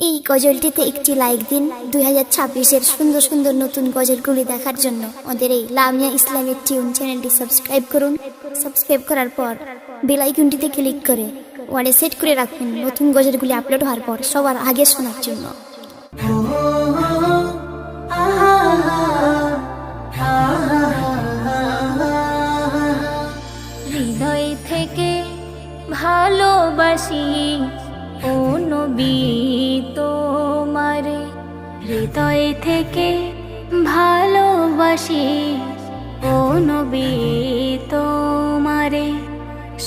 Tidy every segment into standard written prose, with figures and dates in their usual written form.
এই গজলটিতে একটি লাইক দিন। 2026-এর সুন্দর সুন্দর নতুন গজলগুলি দেখার জন্য আমাদের এই লামিয়া ইসলামিক টিউন চ্যানেলটি সাবস্ক্রাইব করুন। সাবস্ক্রাইব করার পর বেল আইকনটিতে ক্লিক করে ওয়ালে সেট করে রাখুন নতুন গজলগুলি আপলোড হওয়ার পর সবার আগে শোনার জন্য। হৃদয় থেকে ভালোবাসি ও নবী তোমারে, হৃদয় থেকে ভালোবাসি ও নবী তোমারে।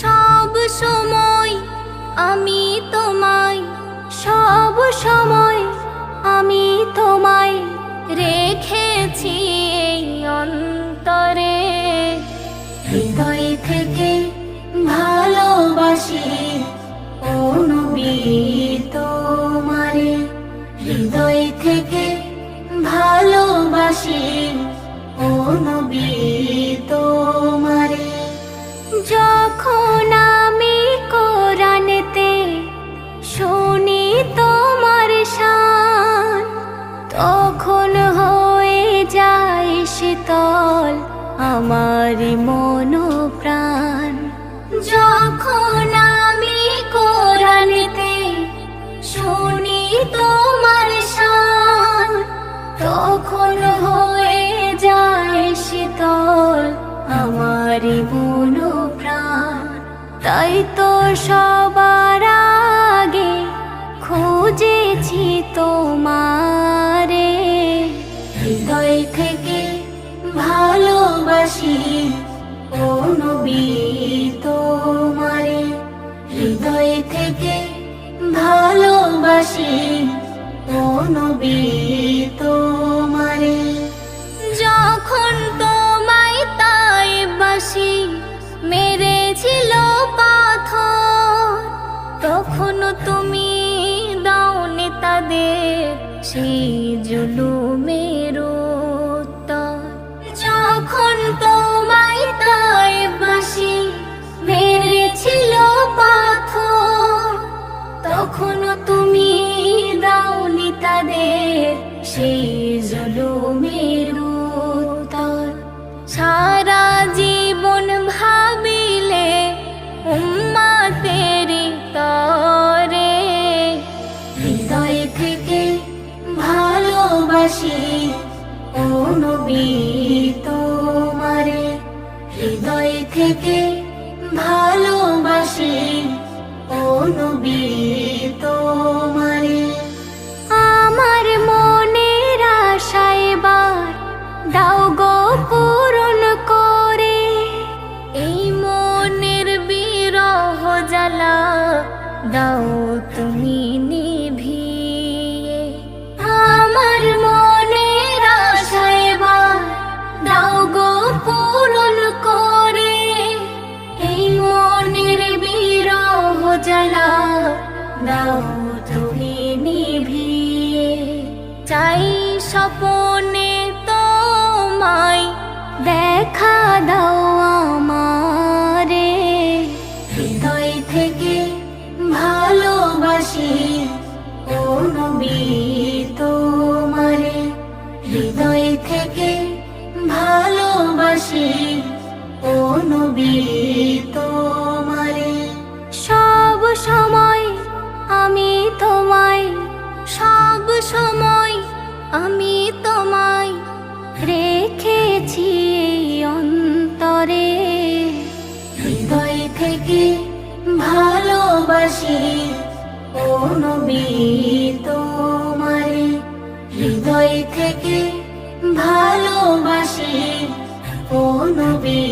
সব সময় আমি তোমায়, সব সময় আমি তোমায় রেখেছি এই অন্তরে। হৃদয় থেকে ভালোবাসি ও নবী তোমারে, হৃদয় থেকে ভালোবাসি ও নবী তোমারে। যখন আমি কোরআনেতে শুনি তোমার শান, তখন হয়ে যায় শীতল আমার মন প্রাণ। যখন আমি কোরআনেতে শুনি তোমার শান, তখন হয়ে যায় শীতল আমার মন প্রাণ। তাই তো সবার আগে খুঁজেছি তোমারে, হৃদয় থেকে ভালোবাসি ও নবী তোমারে, হৃদয় থেকে ভালোবাসি ও নবী তোমারে। যখন তোমায় তাই বাসি মেরেছিল পাথর, তখন তুমি দাওনি তাদের সেই জুলুমের উত্তর। যখন তোমায় তাই বাসি মেরেছিল পাথর, তখন তুমি দাওনি তাদের সেই জুলুমের উত্তর। সারা জীবন ভাবিলে উম্মতেরি তরে, হৃদয় থেকে ভালোবাসি ও নবী তোমারে, হৃদয় থেকে ভালোবাসি ও নবী তোমারে। আমার মনের আশা এবার দাও গো পূরণ করে, এই মনের বিরহ জ্বালা দাও তুমি নিভিয়ে। আমার মনের আশা এবার দাও গো পূরণ করে, এই মনের বিরহ জ্বালা দাও তুমি নিভিয়ে। চাই স্বপনে তোমায় দেখা দাও আমারে, হৃদয় থেকে ভালোবাসি ও নবী তোমারে, হৃদয় থেকে ভালোবাসি ও নবী তোমারে। সব সময় আমি তোমায়, সব সময় আমি তোমায় রেখেছি এই অন্তরে। হৃদয় থেকে ভালোবাসি ও নবী তোমারে, হৃদয় থেকে ভালোবাসি ও নবী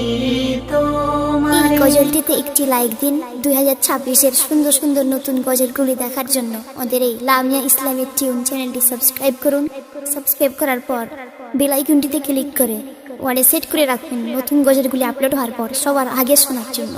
তোমারে। এই গজলটিতে একটি লাইক দিন। 2026-এর সুন্দর সুন্দর নতুন গজলগুলি দেখার জন্য আমাদের এই লামিয়া ইসলামিক টিউন চ্যানেলটি সাবস্ক্রাইব করুন। সাবস্ক্রাইব করার পর বেল আইকনটিতে ক্লিক করে ওয়ালে সেট করে রাখুন নতুন গজলগুলি আপলোড হওয়ার পর সবার আগে শোনার জন্য।